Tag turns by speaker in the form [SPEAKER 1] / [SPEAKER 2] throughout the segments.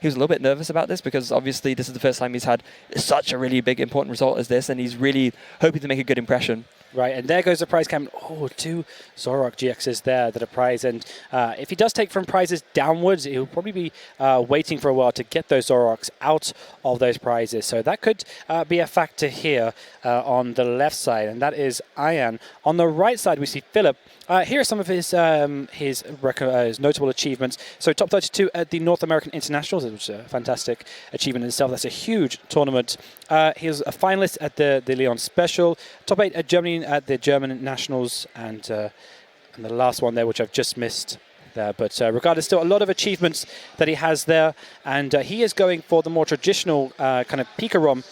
[SPEAKER 1] he was a little bit nervous about this because obviously this is the first time he's had such a really big, important result as this, and he's really hoping to make a good impression.
[SPEAKER 2] Right, and there goes the prize cam. Oh, 2 Zoroark GXs there that are prize. And if he does take from prizes downwards, he'll probably be waiting for a while to get those Zoroarks out of those prizes. So that could be a factor here on the left side, and that is Arjan. On the right side, we see Philipp. Here are some of his notable achievements. So top 32 at the North American Internationals, which is a fantastic achievement in itself. That's a huge tournament. He was a finalist at the Lyon Special, top 8 at Germany at the German Nationals, and the last one there, which I've just missed there. But regardless, still a lot of achievements that he has there, and he is going for the more traditional kind of Pikarom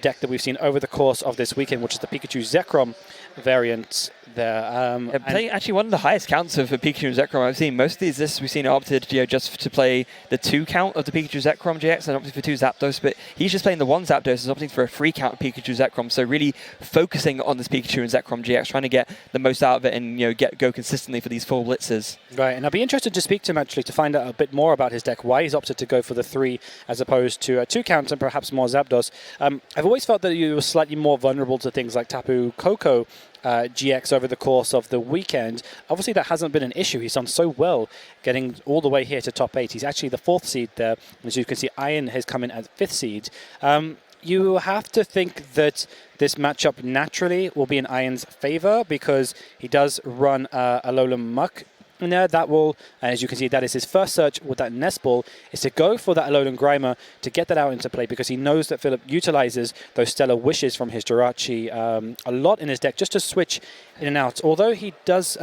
[SPEAKER 2] deck that we've seen over the course of this weekend, which is the Pikachu Zekrom variant there.
[SPEAKER 1] Playing actually one of the highest counts of Pikachu and Zekrom I've seen. Most of these lists we've seen are opted just to play the 2 count of the Pikachu Zekrom GX and opting for 2 Zapdos, but he's just playing the 1 Zapdos and opting for a 3 count of Pikachu Zekrom, so really focusing on this Pikachu and Zekrom GX, trying to get the most out of it and go consistently for these full blitzes.
[SPEAKER 2] Right, and I'll be interested to speak to him actually to find out a bit more about his deck, why he's opted to go for the 3 as opposed to 2 count and perhaps more Zapdos. I've always felt that you were slightly more vulnerable to things like Tapu Koko GX over the course of the weekend. Obviously that hasn't been an issue. He's done so well getting all the way here to top 8. He's actually the 4th seed there. As you can see, Arjan has come in at 5th seed. You have to think that this matchup naturally will be in Arjan's favor because he does run Alolan Muck. And there, that will, as you can see, that is his first search with that Nest Ball, is to go for that Alolan Grimer to get that out into play because he knows that Philipp utilizes those Stellar Wishes from his Jirachi a lot in his deck just to switch in and out. Although he does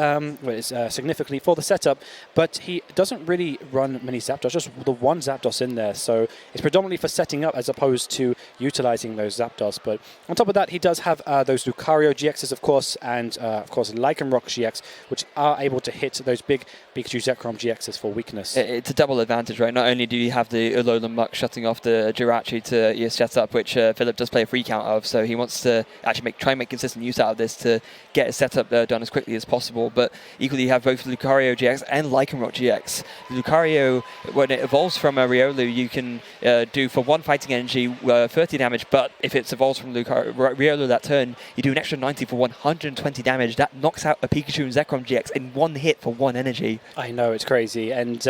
[SPEAKER 2] significantly for the setup, but he doesn't really run many Zapdos, just the 1 Zapdos in there. So it's predominantly for setting up as opposed to utilizing those Zapdos. But on top of that, he does have those Lucario GXs, of course, and of course Lycanroc GX, which are able to hit those big Pikachu Zekrom GXs for weakness.
[SPEAKER 1] It's a double advantage, right? Not only do you have the Alolan Muck shutting off the Jirachi to set up, which Philipp does play a 3 count of, so he wants to actually try and make consistent use out of this to get his setup done as quickly as possible. But equally, you have both Lucario GX and Lycanroc GX. Lucario, when it evolves from a Riolu, you can do for 1 fighting energy 30 damage, but if it evolves from Riolu that turn, you do an extra 90 for 120 damage. That knocks out a Pikachu and Zekrom GX in 1 hit for 1 energy.
[SPEAKER 2] I know, it's crazy. And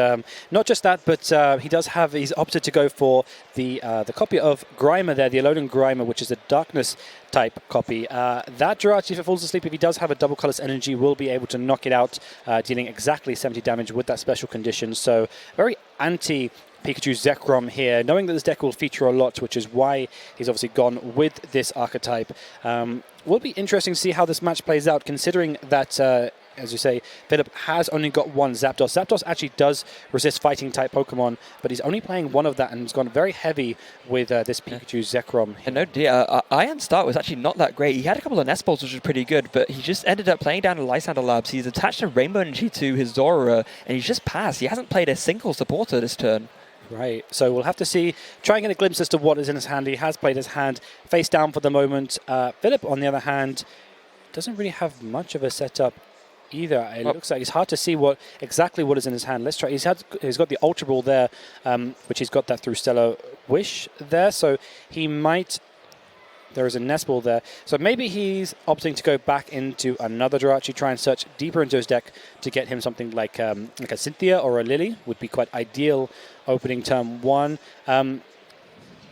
[SPEAKER 2] not just that, but he's opted to go for the copy of Grimer there, the Alolan Grimer, which is a Darkness type copy. That Jirachi, if it falls asleep, if he does have a double colorless energy, will be able to knock it out, dealing exactly 70 damage with that special condition. So very anti Pikachu Zekrom here, knowing that this deck will feature a lot, which is why he's obviously gone with this archetype. Will be interesting to see how this match plays out, considering that as you say, Philipp has only got 1 Zapdos. Zapdos actually does resist fighting type Pokemon, but he's only playing 1 of that and has gone very heavy with this Pikachu Zekrom.
[SPEAKER 1] And no, Arjan's start was actually not that great. He had a couple of Nest Balls, which was pretty good, but he just ended up playing down to Lysander Labs. He's attached a Rainbow Energy to his Zorora, and he's just passed. He hasn't played a single supporter this turn.
[SPEAKER 2] Right, so we'll have to see, try and get a glimpse as to what is in his hand. He has played his hand face down for the moment. Philipp, on the other hand, doesn't really have much of a setup either. It looks like it's hard to see exactly what is in his hand. Let's try. He's got the Ultra Ball there, which he's got that through Stellar Wish there. So he might. There is a Nest Ball there. So maybe he's opting to go back into another Jirachi, try and search deeper into his deck to get him something like a Cynthia or a Lily. Would be quite ideal opening turn 1.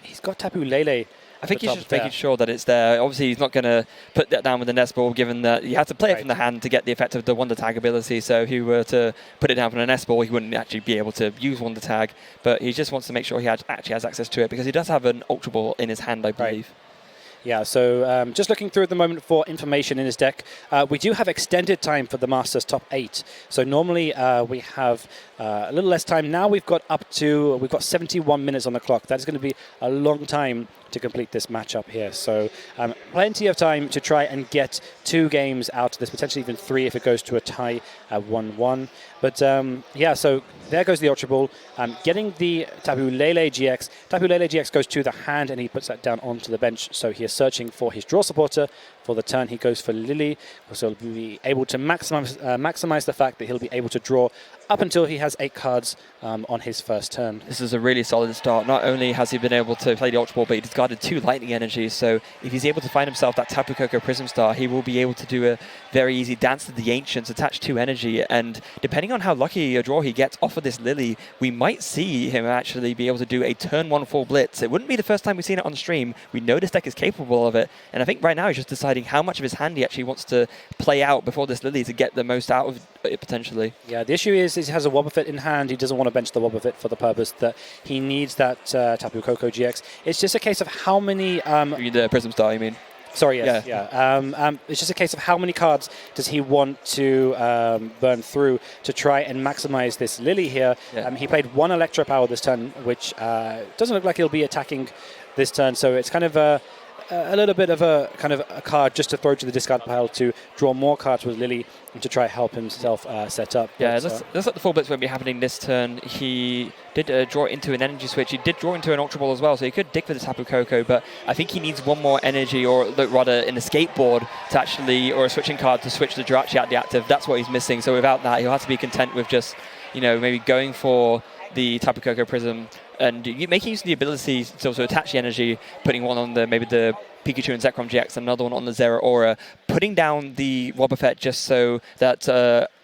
[SPEAKER 2] He's got Tapu Lele.
[SPEAKER 1] I think he's just making sure that it's there. Obviously, he's not going to put that down with the Nest Ball, given that you have to play it from the hand to get the effect of the Wonder Tag ability. So if he were to put it down from a Nest Ball, he wouldn't actually be able to use Wonder Tag. But he just wants to make sure he actually has access to it, because he does have an Ultra Ball in his hand, I believe.
[SPEAKER 2] Yeah, so just looking through at the moment for information in his deck, we do have extended time for the Masters top 8. So normally we have a little less time. Now we've got 71 minutes on the clock. That's going to be a long time to complete this matchup here. So plenty of time to try and get 2 games out of this, potentially even 3 if it goes to a tie at 1-1. But yeah, so there goes the Ultra Ball. Getting the Tapu Lele GX. Tapu Lele GX goes to the hand and he puts that down onto the bench. So he is searching for his draw supporter for the turn. He goes for Lily, so he'll be able to maximize the fact that he'll be able to draw up until he has 8 cards on his first turn.
[SPEAKER 1] This is a really solid start. Not only has he been able to play the Ultra Ball, but he discarded 2 Lightning Energies. So if he's able to find himself that Tapu Koko Prism Star, he will be able to do a very easy Dance of the Ancients, attach 2 energy. And depending on how lucky a draw he gets off of this Lily, we might see him actually be able to do a turn 1 full Blitz. It wouldn't be the first time we've seen it on stream. We know this deck is capable of it. And I think right now he's just deciding how much of his hand he actually wants to play out before this Lily to get the most out of it potentially.
[SPEAKER 2] Yeah, the issue is he has a Wobbuffet in hand. He doesn't want to bench the Wobbuffet for the purpose that he needs that Tapu Koko GX. It's just a case of how many...
[SPEAKER 1] the Prism Star, you mean?
[SPEAKER 2] Sorry, yes, yeah. It's just a case of how many cards does he want to burn through to try and maximize this Lily here.
[SPEAKER 1] Yeah.
[SPEAKER 2] He played 1 Electro Power this turn, which doesn't look like he'll be attacking this turn, so it's kind of a little bit of a card just to throw to the discard pile to draw more cards with Lily and to try help himself set up.
[SPEAKER 1] Yeah, looks like the full blitz won't be happening this turn. He did draw into an energy switch. He did draw into an Ultra Ball as well, so he could dig for the Tapu Koko, but I think he needs 1 more energy, or rather an escape board to actually, or a switching card to switch the Jirachi out the active. That's what he's missing. So without that, he'll have to be content with just, maybe going for the Tapu Koko Prism and making use of the ability to also attach the energy, putting one on maybe the Pikachu and Zekrom GX, and another one on the Zera Aura, putting down the Wobbuffet just so that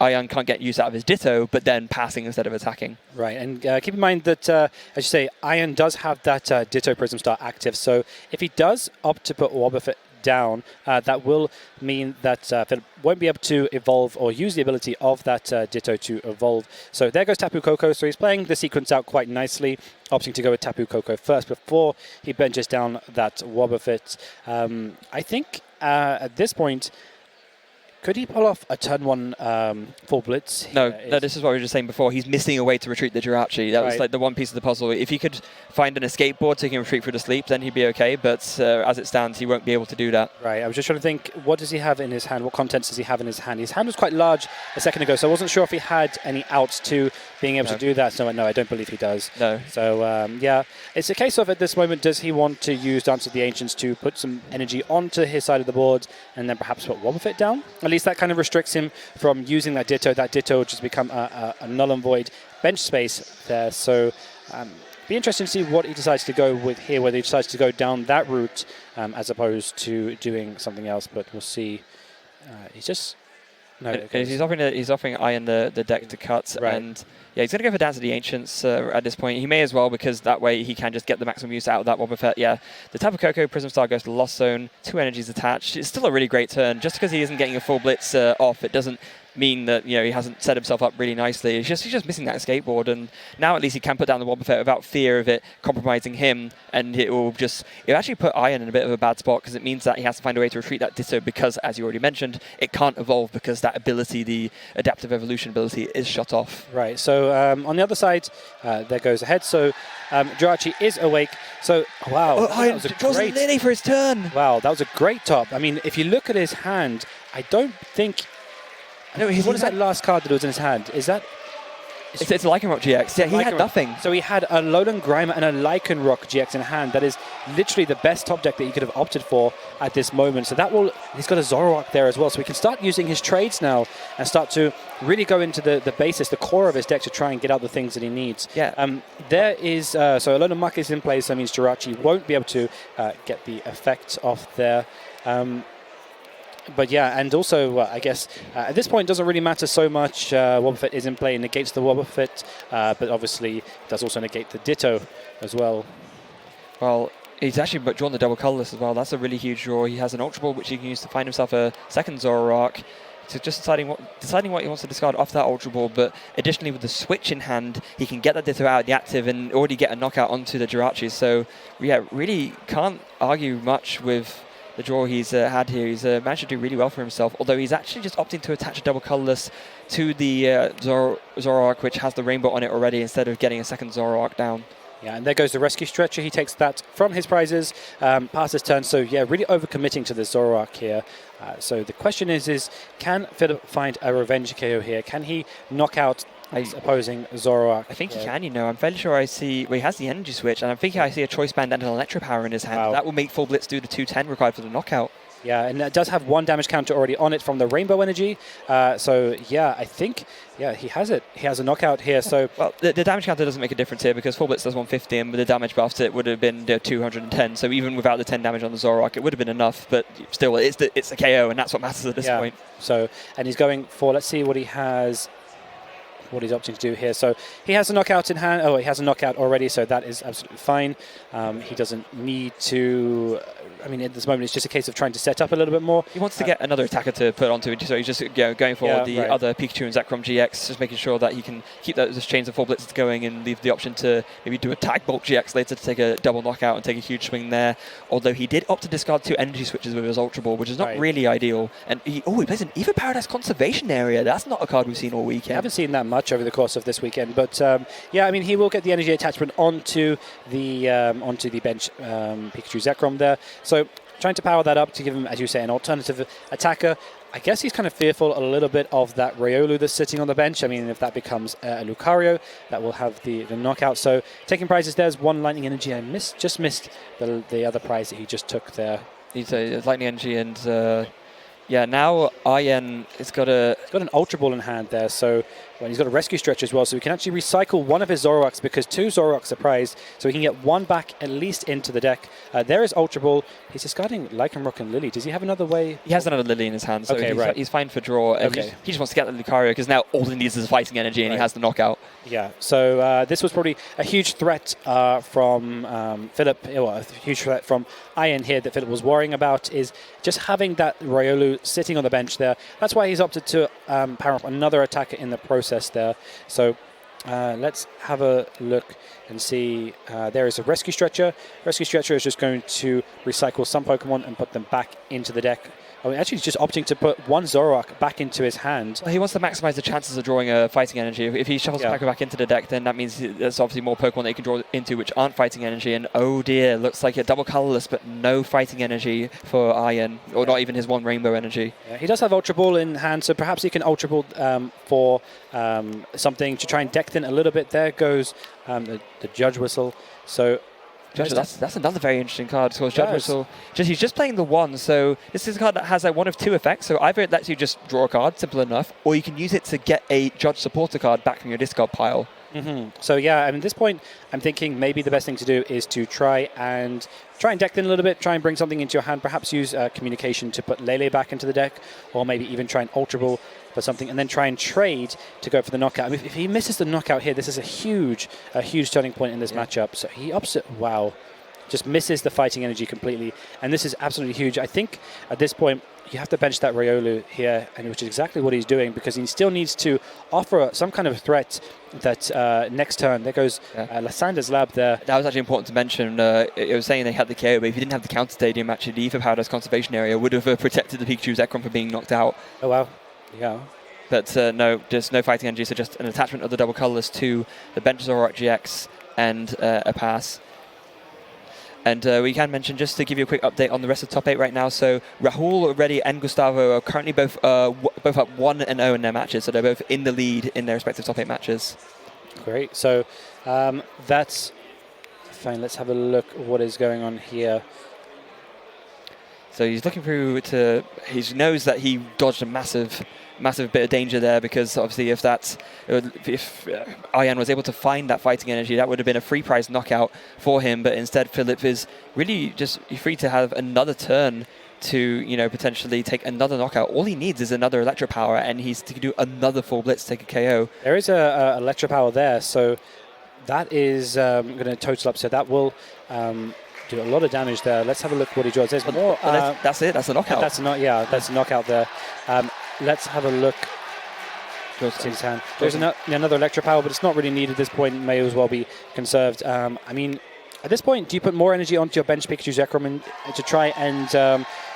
[SPEAKER 1] Arjan can't get use out of his Ditto, but then passing instead of attacking.
[SPEAKER 2] Right, and keep in mind that, as you say, Arjan does have that Ditto Prism Star active, so if he does opt to put Wobbuffet down, that will mean that Philipp won't be able to evolve or use the ability of that Ditto to evolve. So there goes Tapu Koko. So he's playing the sequence out quite nicely, opting to go with Tapu Koko first before he benches down that Wobbuffet. I think at this point, could he pull off a turn 1 full blitz?
[SPEAKER 1] No, this is what we were just saying before. He's missing a way to retreat the Jirachi. That was like the one piece of the puzzle. If he could find an escape board so he can retreat through the sleep, then he'd be okay. But as it stands, he won't be able to do that.
[SPEAKER 2] Right. I was just trying to think, what does he have in his hand? What contents does he have in his hand? His hand was quite large a second ago, so I wasn't sure if he had any outs to being able to do that. So no, I don't believe he does.
[SPEAKER 1] No.
[SPEAKER 2] So yeah, it's a case of at this moment, does he want to use Dance of the Ancients to put some energy onto his side of the board and then perhaps put Wobbuffet down? At least that kind of restricts him from using that Ditto. That Ditto will just become a null and void bench space there. So be interesting to see what he decides to go with here, whether he decides to go down that route as opposed to doing something else. But we'll see. He's just
[SPEAKER 1] he's offering Arjan the deck to cut, and yeah, he's going to go for Dance of the Ancients at this point. He may as well, because that way he can just get the maximum use out of that Wobbuffet. Yeah, the Tapu Koko Prism Star goes to the Lost Zone, 2 energies attached. It's still a really great turn. Just because he isn't getting a full blitz off, it doesn't mean that he hasn't set himself up really nicely. He's just missing that escape board, and now at least he can put down the Wobbuffet without fear of it compromising him, and it'll actually put Arjan in a bit of a bad spot, because it means that he has to find a way to retreat that Ditto, because as you already mentioned, it can't evolve because that ability, the adaptive evolution ability, is shut off.
[SPEAKER 2] Right, so on the other side, there goes ahead. So Jirachi is awake. So wow,
[SPEAKER 1] Arjan draws a Lily for his turn.
[SPEAKER 2] Wow, that was a great top. I mean, if you look at his hand, I don't think. No, what is that last card that was in his hand? Is that...
[SPEAKER 1] It's Lycanroc GX. Yeah, he had nothing.
[SPEAKER 2] So he had a Lowland Grimer and a Lycanroc GX in hand. That is literally the best top deck that he could have opted for at this moment. So that will... He's got a Zoroark there as well. So we can start using his trades now and start to really go into the basis, the core of his deck to try and get out the things that he needs.
[SPEAKER 1] Yeah.
[SPEAKER 2] There is... so Alolan Muck is in place. That means Jirachi won't be able to get the effect off there. But yeah, and also, I guess, at this point, it doesn't really matter so much. Wobbuffet is in play and negates the Wobbuffet, but obviously does also negate the Ditto as well.
[SPEAKER 1] Well, he's actually drawn the double colorless as well. That's a really huge draw. He has an Ultra Ball, which he can use to find himself a second Zoroark. So just deciding what he wants to discard off that Ultra Ball, but additionally with the switch in hand, he can get that Ditto out of the active and already get a knockout onto the Jirachi. So yeah, really can't argue much with the draw he's had here. He's managed to do really well for himself, although he's actually just opting to attach a double colorless to the Zoroark, which has the rainbow on it already, instead of getting a second Zoroark down. Yeah,
[SPEAKER 2] and there goes the Rescue Stretcher. He takes that from his prizes, past his turn. So yeah, really overcommitting to the Zoroark here. So the question is can Philipp find a revenge KO here? Can he knock out his opposing Zoroark?
[SPEAKER 1] I think he can, I'm fairly sure I see... Well, he has the energy switch, and I think I see a Choice Band and an Electro Power in his hand.
[SPEAKER 2] Wow.
[SPEAKER 1] That will make Full Blitz do the 210 required for the knockout.
[SPEAKER 2] Yeah, and it does have one damage counter already on it from the Rainbow Energy. So, yeah, I think, he has it. He has a knockout here. So,
[SPEAKER 1] well, the damage counter doesn't make a difference here because Full Blitz does 150, and with the damage buffs, it would have been 210. So even without the 10 damage on the Zoroark, it would have been enough. But still, it's a KO, and that's what matters at this point.
[SPEAKER 2] So, and he's going for, let's see what he has. What he's opting to do here. So he has a knockout in hand. Oh, he has a knockout already, so that is absolutely fine. He doesn't need to... I mean, at this moment, it's just a case of trying to set up a little bit more.
[SPEAKER 1] He wants to get another attacker to put onto it, so he's just going for other Pikachu and Zekrom GX, just making sure that he can keep those chains of Full Blitzes going and leave the option to maybe do a Tag Bolt GX later to take a double knockout and take a huge swing there. Although he did opt to discard 2 energy switches with his Ultra Ball, which is not really ideal. And he plays an Ether Paradise Conservation Area. That's not a card we've seen all weekend.
[SPEAKER 2] I haven't seen that much over the course of this weekend, but I mean, he will get the energy attachment onto the bench Pikachu Zekrom there. So trying to power that up to give him, as you say, an alternative attacker. I guess he's kind of fearful a little bit of that Riolu that's sitting on the bench. I mean, if that becomes a Lucario, that will have the knockout. So taking prizes, there's 1 Lightning Energy. I just missed the other prize that he just took there.
[SPEAKER 1] He's a Lightning Energy, and now Arjan has got
[SPEAKER 2] an Ultra Ball in hand there. So he's got a Rescue Stretch as well, so we can actually recycle one of his Zoroarks because 2 Zoroarks are prized, so we can get 1 back at least into the deck. There is Ultra Ball. He's discarding Lycanroc and Lily. Does he have another way?
[SPEAKER 1] He has another Lily in his hand, so he's fine for draw. And he just wants to get the Lucario because now all he needs is fighting energy, and he has the knockout.
[SPEAKER 2] Yeah, so this was probably a huge threat from Philipp, a huge threat from Arjan here that Philipp was worrying about, is just having that Riolu sitting on the bench there. That's why he's opted to power up another attacker in the process there. So let's have a look and see. There is a Rescue Stretcher. Rescue Stretcher is just going to recycle some Pokemon and put them back into the deck. Oh, actually, he's just opting to put 1 Zoroark back into his hand.
[SPEAKER 1] Well, he wants to maximize the chances of drawing a fighting energy. If he shuffles the pack back into the deck, then that means there's obviously more Pokemon that he can draw into which aren't fighting energy. And oh dear, looks like a double colorless, but no fighting energy for Arjan, or not even his 1 Rainbow Energy.
[SPEAKER 2] Yeah, he does have Ultra Ball in hand, so perhaps he can Ultra Ball for something to try and deck thin a little bit. There goes the Judge Whistle. So
[SPEAKER 1] that's another very interesting card. Because Judge Whistle, he's just playing the 1, so this is a card that has one of 2 effects. So either it lets you just draw a card, simple enough, or you can use it to get a Judge Supporter card back from your discard pile.
[SPEAKER 2] So and at this point, I'm thinking maybe the best thing to do is to try and deck in a little bit, try and bring something into your hand, perhaps use Communication to put Lele back into the deck, or maybe even try and Ultra Ball for something, and then try and trade to go for the knockout. I mean, if he misses the knockout here, this is a huge turning point in this matchup. So he ups it, just misses the fighting energy completely, and this is absolutely huge. I think at this point, you have to bench that Riolu here, and which is exactly what he's doing, because he still needs to offer some kind of threat that next turn. There goes Lysander's Lab there.
[SPEAKER 1] That was actually important to mention. It was saying they had the KO, but if you didn't have the counter stadium, actually the Ether Paradise Conservation Area would have protected the Pikachu Zekrom from being knocked out.
[SPEAKER 2] Oh, wow. Yeah.
[SPEAKER 1] But no, just no fighting energy, so just an attachment of the double colorless to the bench Zoroark GX and a pass. And we can mention, just to give you a quick update on the rest of the top 8 right now, so Rahul, Reddy and Gustavo are currently both up 1-0 in their matches, so they're both in the lead in their respective top 8 matches. Great.
[SPEAKER 2] So that's fine. Let's have a look at what is going on here.
[SPEAKER 1] So he's looking through to... He knows that he dodged a massive bit of danger there, because obviously if Arjan was able to find that fighting energy, that would have been a free prize knockout for him. But instead, Philipp is really just free to have another turn to potentially take another knockout. All he needs is another Electro Power, and he's to do another full blitz to take a KO.
[SPEAKER 2] There is a Electro Power there, so that is going to total up. So that will do a lot of damage there. Let's have a look what he draws. There's more.
[SPEAKER 1] That's it. That's a knockout.
[SPEAKER 2] That's a knockout there. Let's have a look. His hand. There's another Electro Power, but it's not really needed at this point. It may as well be conserved. I mean, at this point, do you put more energy onto your bench Pikachu Zekrom to try and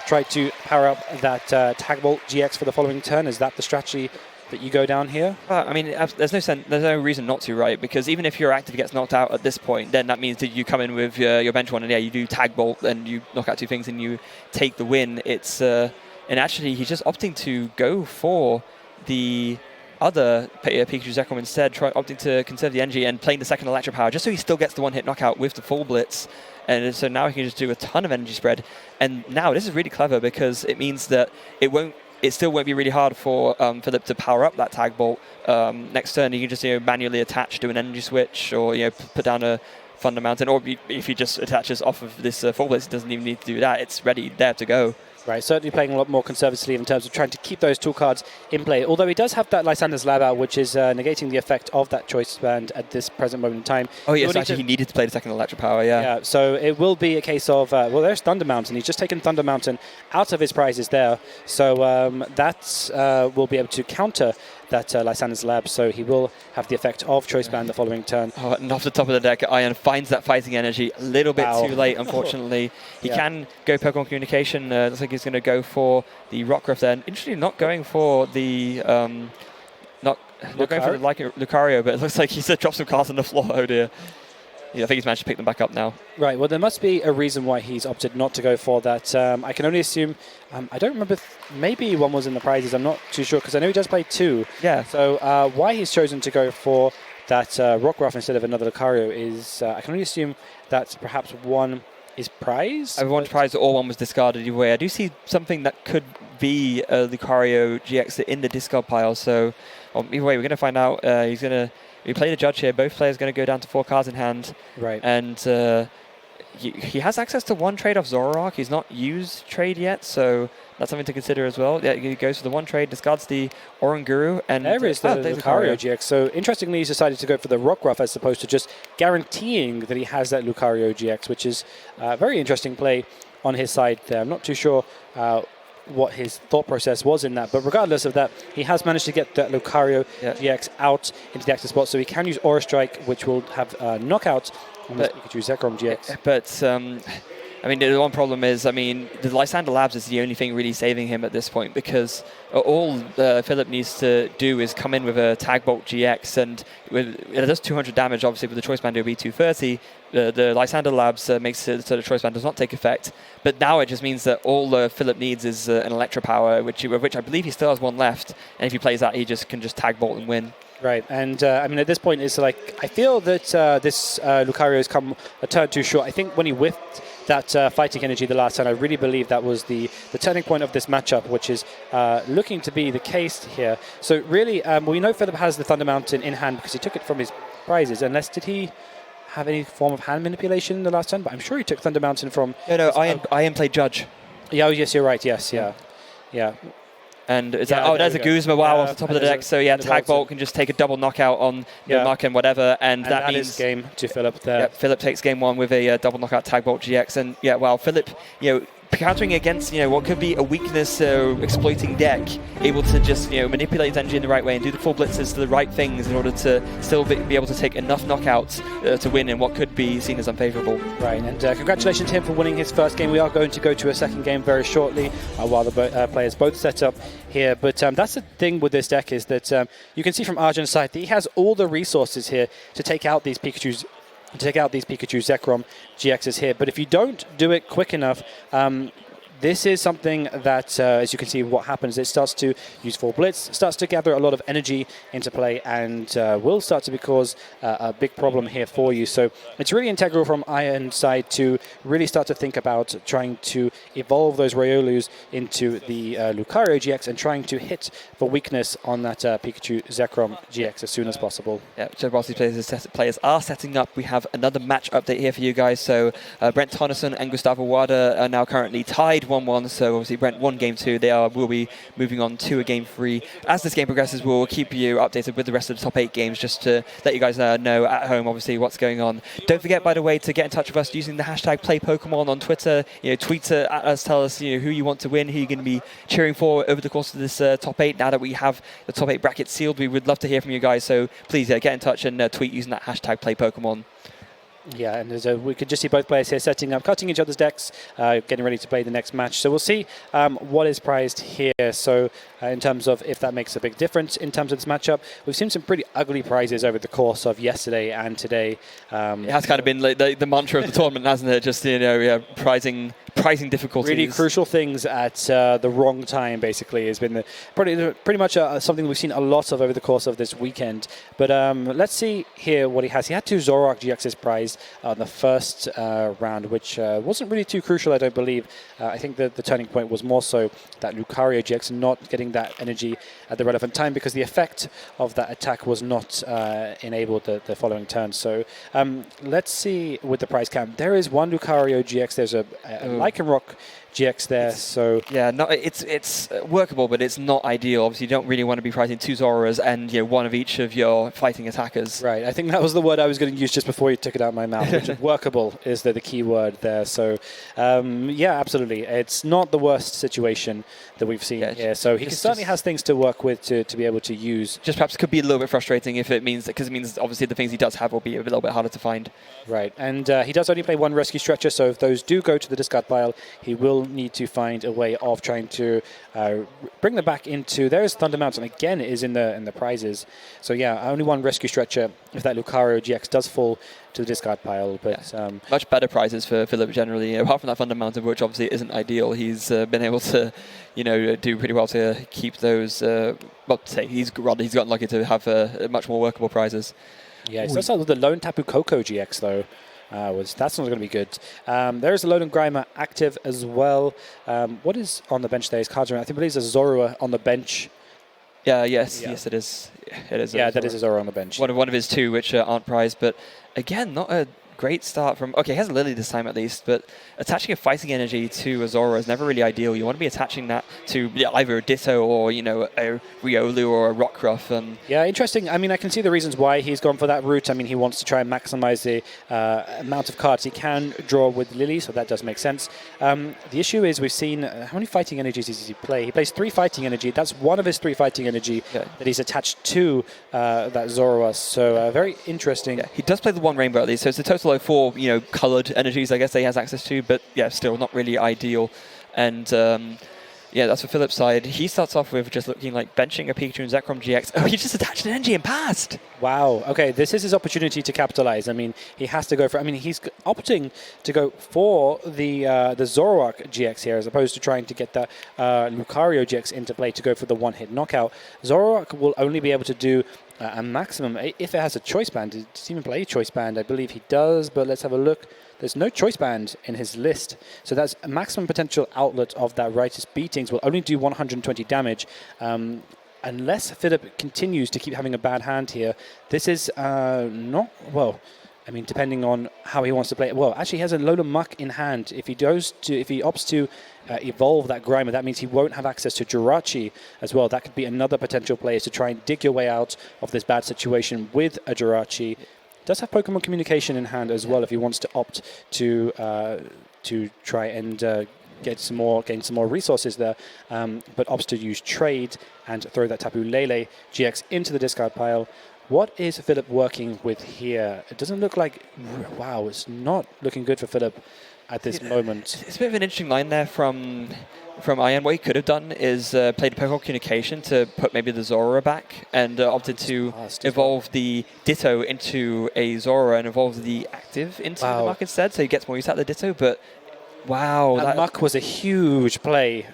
[SPEAKER 2] try to power up that Tag Bolt GX for the following turn? Is that the strategy that you go down here?
[SPEAKER 1] I mean, there's no reason not to, right? Because even if your active gets knocked out at this point, then that means that you come in with your bench one, and you do Tag Bolt, and you knock out 2 things, and you take the win. It's and actually, he's just opting to go for the... other Pikachu Zekrom instead, opting to conserve the energy and playing the second Electro Power, just so he still gets the one-hit knockout with the full Blitz. And so now he can just do a ton of energy spread. And now this is really clever because it means that it still won't be really hard for Philipp to power up that Tag Bolt next turn. He can just manually attach, do an energy switch, or put down a Thunder Mountain. Or if he just attaches off of this full Blitz, he doesn't even need to do that. It's ready there to go.
[SPEAKER 2] Right, certainly playing a lot more conservatively in terms of trying to keep those two cards in play. Although he does have that Lysander's Lab out, which is negating the effect of that Choice Band at this present moment in time.
[SPEAKER 1] Oh, yes, actually, he needed to play the second Electric Power, yeah.
[SPEAKER 2] Yeah, so it will be a case of, well, there's Thunder Mountain. He's just taken Thunder Mountain out of his prizes there. So that will be able to counter that Lysander's Lab, so he will have the effect of Choice Band the following turn.
[SPEAKER 1] Oh, and off the top of the deck, Arjan finds that fighting energy a little bit too late, unfortunately. He can go Pokemon Communication. Looks like he's going to go for the Rockruff then. Interestingly, not going for the not going for the Lucario, but it looks like he's dropped some cards on the floor. Oh dear. Yeah, I think he's managed to pick them back up now. Right,
[SPEAKER 2] well, there must be a reason why he's opted not to go for that. I can only assume, I don't remember, maybe one was in the prizes, I'm not too sure, because I know he does play two.
[SPEAKER 1] Yeah.
[SPEAKER 2] So why he's chosen to go for that Rockruff instead of another Lucario is, I can only assume that perhaps one is prized?
[SPEAKER 1] One's prized or one was discarded either way. I do see something that could be a Lucario GX in the discard pile, so either way, we're going to find out. He's going to... We play the judge here. Both players going to go down to 4 cards in hand.
[SPEAKER 2] Right.
[SPEAKER 1] And he has access to one trade off Zoroark. He's not used trade yet, so that's something to consider as well. Yeah, he goes for the one trade, discards the Oranguru, and
[SPEAKER 2] there is the Lucario GX. So interestingly, he's decided to go for the Rockruff as opposed to just guaranteeing that he has that Lucario GX, which is a very interesting play on his side there. I'm not too sure what his thought process was in that, but regardless of that, he has managed to get that Lucario GX out into the active spot, so he can use Aura Strike, which will have knockout on this Pikachu Zekrom GX.
[SPEAKER 1] But I mean, the one problem is, I mean, the Lysander Labs is the only thing really saving him at this point, because all Philipp needs to do is come in with a Tag Bolt GX, and it does 200 damage. Obviously, with the Choice Band, it will be 230. The Lysander Labs makes it so the Choice Band does not take effect. But now it just means that all Philipp needs is an Electro Power, which I believe he still has one left. And if he plays that, he just can just Tag Bolt and win.
[SPEAKER 2] Right, and I mean, at this point, it's like, I feel that this Lucario has come a turn too short. I think when he whiffed that fighting energy the last time, I really believe that was the turning point of this matchup, which is looking to be the case here. So really, we know Philipp has the Thunder Mountain in hand because he took it from his prizes, unless did he have any form of hand manipulation the last turn? But I'm sure he took Thunder Mountain from...
[SPEAKER 1] No, Arjan played Judge.
[SPEAKER 2] Yeah, oh, yes, you're right, yes, yeah.
[SPEAKER 1] And it's there's a Guzma off the top of the deck. So Tag Bolt can just take a double knockout on the Muck and whatever, and that means
[SPEAKER 2] is game to Philipp there.
[SPEAKER 1] Yeah, Philipp takes game 1 with a double knockout Tag Bolt GX, and Philipp, countering against what could be a weakness exploiting deck, able to just manipulate his energy in the right way and do the full blitzes to the right things in order to still be able to take enough knockouts to win in what could be seen as unfavourable.
[SPEAKER 2] Right, and congratulations to him for winning his first game. We are going to go to a second game very shortly while the players both set up here. But that's the thing with this deck, is that you can see from Arjan's side that he has all the resources here to take out these Pikachu Zekrom GXs here. But if you don't do it quick enough, this is something that, as you can see, what happens, it starts to use full blitz, starts to gather a lot of energy into play, and will start to cause a big problem here for you. So it's really integral from Arjan's side to really start to think about trying to evolve those Riolus into the Lucario GX and trying to hit the weakness on that Pikachu Zekrom GX as soon as possible.
[SPEAKER 1] Yeah, so whilst these players are setting up, we have another match update here for you guys. So Brent Tonneson and Gustavo Wada are now currently tied 1-1, so obviously Brent won game 2. They will be moving on to a game 3. As this game progresses, we'll keep you updated with the rest of the top 8 games, just to let you guys know at home, obviously, what's going on. Don't forget, by the way, to get in touch with us using the hashtag #PlayPokemon on Twitter. Tweet at us, tell us who you want to win, who you're going to be cheering for over the course of this top 8. Now that we have the top 8 bracket sealed, we would love to hear from you guys, so please get in touch and tweet using that hashtag #PlayPokemon.
[SPEAKER 2] Yeah, and we could just see both players here setting up, cutting each other's decks, getting ready to play the next match. So we'll see what is prized here. So in terms of if that makes a big difference in terms of this matchup, we've seen some pretty ugly prizes over the course of yesterday and today.
[SPEAKER 1] It has kind of been like the mantra of the tournament, hasn't it? Just prizing pricing difficulties.
[SPEAKER 2] Really crucial things at the wrong time, basically, has been pretty much something we've seen a lot of over the course of this weekend. But let's see here what he has. He had 2 Zoroark GXs prized on the first round, which wasn't really too crucial, I don't believe. I think the turning point was more so that Lucario GX not getting that energy at the relevant time, because the effect of that attack was not enabled the following turn. So let's see with the prize count. There is 1 Lucario GX. There's a Lycanroc GX there. So
[SPEAKER 1] yeah, no, it's workable, but it's not ideal. Obviously, you don't really want to be pricing 2 Zoras and one of each of your fighting attackers.
[SPEAKER 2] Right. I think that was the word I was going to use just before you took it out of my mouth. Which is workable is the key word there. So yeah, absolutely. It's not the worst situation that we've seen here. So he certainly has things to work with to be able to use.
[SPEAKER 1] Just perhaps could be a little bit frustrating if it means obviously the things he does have will be a little bit harder to find.
[SPEAKER 2] Right. And he does only play 1 Rescue Stretcher, so if those do go to the discard pile, he will need to find a way of trying to bring them back into. There is Thunder Mountain again. It is in the prizes. So yeah, only 1 Rescue Stretcher if that Lucario GX does fall to the discard pile. But
[SPEAKER 1] much better prizes for Philipp generally. Apart from that Thunder Mountain, which obviously isn't ideal, he's been able to do pretty well to keep those. He's gotten lucky to have much more workable prizes.
[SPEAKER 2] Yeah, so that's like the Lone Tapu Koko GX though. That's not going to be good. There is a Loden Grimer active as well. What is on the bench there? Is cards around. I think there's a Zorua on the bench.
[SPEAKER 1] Yes, it is. It is.
[SPEAKER 2] Yeah, that is a Zorua on the bench.
[SPEAKER 1] One of his 2, which aren't prized, but again, not a great start from. Okay, he has a Lily this time at least, but attaching a fighting energy to a Zora is never really ideal. You want to be attaching that to either a Ditto or a Riolu or a Rockruff.
[SPEAKER 2] Yeah, interesting. I mean, I can see the reasons why he's gone for that route. I mean, he wants to try and maximize the amount of cards he can draw with Lily, so that does make sense. The issue is we've seen how many fighting energies does he play? He plays 3 fighting energy. That's one of his 3 fighting energy that he's attached to that Zoroark. So very interesting.
[SPEAKER 1] Yeah, he does play the 1 rainbow at least, so it's a total of 4 coloured energies, I guess, that he has access to. But yeah, still not really ideal. And that's for Philipp's side. He starts off with just looking like benching a Pikachu and Zekrom GX. Oh, he just attached an energy and passed.
[SPEAKER 2] Wow. Okay, this is his opportunity to capitalize. I mean, he has to go for. I mean, he's opting to go for the Zoroark GX here, as opposed to trying to get that Lucario GX into play to go for the 1-hit knockout. Zoroark will only be able to do a maximum if it has a choice band. Does he even play a choice band? I believe he does, but let's have a look. There's no choice band in his list, so that's a maximum potential outlet of that Righteous Beatings will only do 120 damage. Unless Philipp continues to keep having a bad hand here, this is not well. I mean, depending on how he wants to play it. Well, actually, he has a Lola Muck in hand. If he opts to evolve that Grimer, that means he won't have access to Jirachi as well. That could be another potential play, is to try and dig your way out of this bad situation with a Jirachi. Does have Pokemon Communication in hand as well if he wants to opt to try and gain some more resources there, but opts to use Trade and throw that Tapu Lele GX into the discard pile. What is Philipp working with here? It doesn't look like. Wow, it's not looking good for Philipp at this moment.
[SPEAKER 1] It's a bit of an interesting line there from Arjan. What he could have done is played Pokemon Communication to put maybe the Zora back and opted to evolve the Ditto into a Zora and evolve the active into the Muck instead, so he gets more use out of the Ditto. But wow,
[SPEAKER 2] that Muck was a huge play.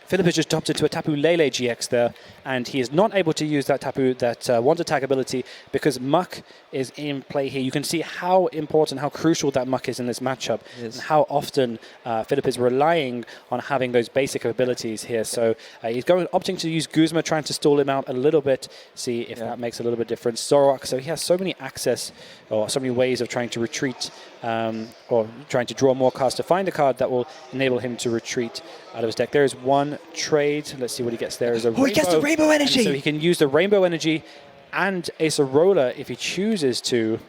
[SPEAKER 2] Philipp has just opted to a Tapu Lele GX there, and he is not able to use that Tapu, that Wand Attack ability, because Muck is in play here. You can see how important, how crucial that Muck is in this matchup, and how often Philipp is relying on having those basic abilities here. So he's opting to use Guzma, trying to stall him out a little bit, see if that makes a little bit of difference. Zoroark, so he has so many access, or so many ways of trying to retreat, or trying to draw more cards to find a card that will enable him to retreat out of his deck. There is 1 trade. Let's see what he gets there.
[SPEAKER 1] He gets the Rainbow Energy!
[SPEAKER 2] And so he can use the Rainbow Energy and Acerola if he chooses to.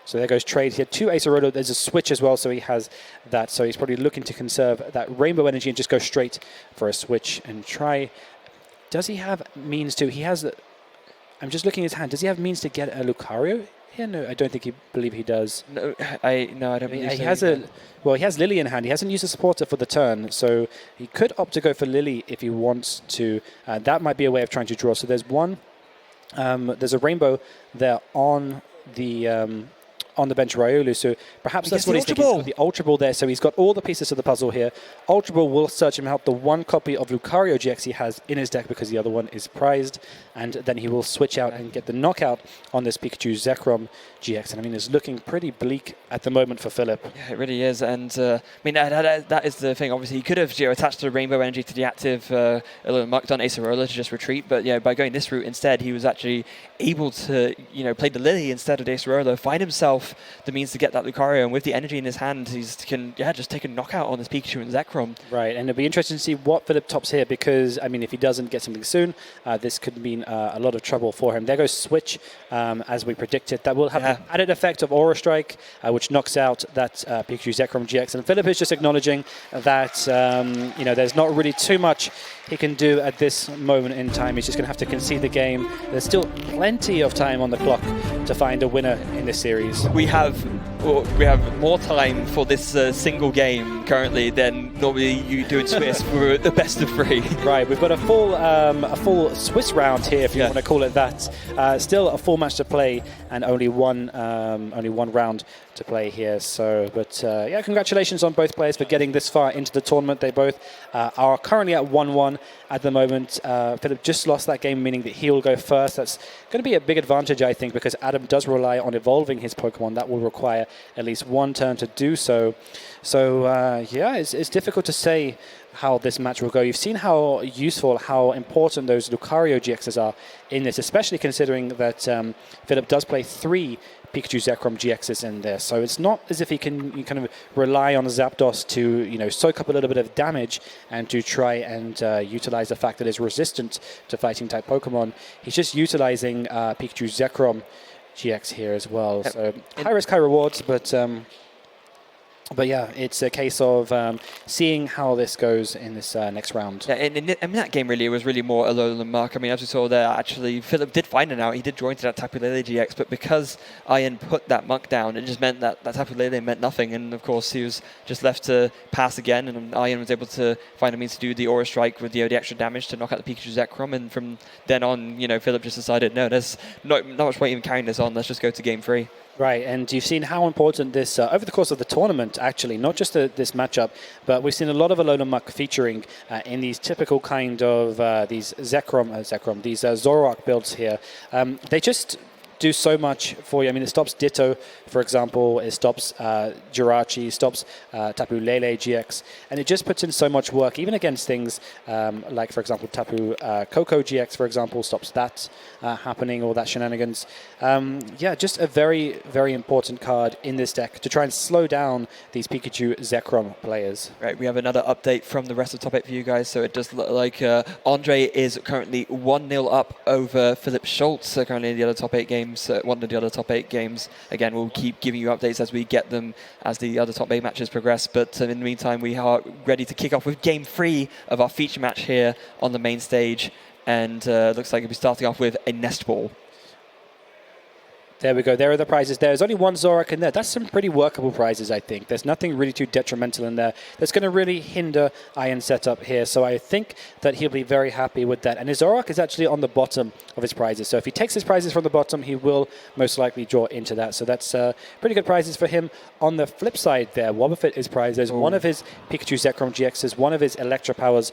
[SPEAKER 2] So there goes trade. He had 2 Acerola. There's a switch as well, so he has that. So he's probably looking to conserve that Rainbow Energy and just go straight for a switch and try. Does he have means to? He has. I'm just looking at his hand. Does he have means to get a Lucario? Yeah, no, I don't believe he does.
[SPEAKER 1] No, I don't believe
[SPEAKER 2] he has he has Lily in hand. He hasn't used a supporter for the turn, so he could opt to go for Lily if he wants to. That might be a way of trying to draw. So there's a rainbow there on the on the bench Ryolu, so perhaps that's what he's thinking.
[SPEAKER 1] Ultra
[SPEAKER 2] He's got the Ultra Ball there, so he's got all the pieces of the puzzle here. Ultra Ball will search him out the one copy of Lucario GX he has in his deck because the other one is prized, and then he will switch out and get the knockout on this Pikachu Zekrom GX. And I mean, it's looking pretty bleak at the moment for Philipp.
[SPEAKER 1] Yeah, it really is, and I mean that is the thing. Obviously, he could have attached the Rainbow Energy to the active Muck, done Acerola to just retreat, but by going this route instead, he was actually able to play the Lily instead of the Acerola, find himself the means to get that Lucario, and with the energy in his hand, he can just take a knockout on this Pikachu and Zekrom.
[SPEAKER 2] Right, and it'll be interesting to see what Philipp tops here, because I mean, if he doesn't get something soon, this could mean a lot of trouble for him. There goes Switch, as we predicted. That will have the added effect of Aura Strike, which knocks out that Pikachu Zekrom GX. And Philipp is just acknowledging that there's not really too much he can do at this moment in time. He's just going to have to concede the game. There's still plenty of time on the clock to find a winner in this series.
[SPEAKER 1] We have more time for this single game currently than normally you do in Swiss for the best of 3.
[SPEAKER 2] Right, we've got a full Swiss round here, if you want to call it that. Still a full match to play, and only one round to play here. So, but congratulations on both players for getting this far into the tournament. They both are currently at 1-1 at the moment. Philipp just lost that game, meaning that he'll go first. That's going to be a big advantage, I think, because Adam does rely on evolving his Pokemon. That will require at least one turn to do so. So, it's difficult to say how this match will go. You've seen how useful, how important those Lucario GXs are in this, especially considering that Philipp does play 3 Pikachu Zekrom GXs in there. So it's not as if he can kind of rely on Zapdos to soak up a little bit of damage and to try and utilize the fact that it's resistant to fighting type Pokemon. He's just utilizing Pikachu Zekrom GX here as well. So high risk, high rewards, but yeah, it's a case of seeing how this goes in this next round.
[SPEAKER 1] Yeah, in that game, really, it was really more Alolan Mark. I mean, as we saw there, actually, Philipp did find it out. He did draw into that Tapu Lele GX, but because Arjan put that Muck down, it just meant that Tapu Lele meant nothing. And, of course, he was just left to pass again, and Arjan was able to find a means to do the Aura Strike with the extra damage to knock out the Pikachu Zekrom. And from then on, Philipp just decided, no, there's not much point even carrying this on. Let's just go to game 3.
[SPEAKER 2] Right, and you've seen how important this, over the course of the tournament, actually, not just this matchup, but we've seen a lot of Alolan Muck featuring in these typical kind of these these Zoroark builds here. They just do so much for you. I mean, it stops Ditto, for example. It stops Jirachi, stops Tapu Lele GX, and it just puts in so much work, even against things like, for example, Tapu Koko GX, for example, stops that happening, all that shenanigans. Just a very, very important card in this deck to try and slow down these Pikachu Zekrom players.
[SPEAKER 1] Right, we have another update from the rest of Top 8 for you guys. So it does look like Andre is currently 1-0 up over Philipp Schultz, currently in the other Top 8 games. One of the other Top 8 games. Again, we'll keep giving you updates as we get them as the other Top 8 matches progress. But in the meantime, we are ready to kick off with Game 3 of our feature match here on the main stage. And looks like we'll be starting off with a Nest Ball.
[SPEAKER 2] There we go. There are the prizes. There's only one Zoroark in there. That's some pretty workable prizes, I think. There's nothing really too detrimental in there that's going to really hinder Arjan's setup here. So I think that he'll be very happy with that. And his Zoroark is actually on the bottom of his prizes. So if he takes his prizes from the bottom, he will most likely draw into that. So that's pretty good prizes for him. On the flip side there, Wobbuffet is prized. There's one of his Pikachu Zekrom GXs, one of his Electro Powers.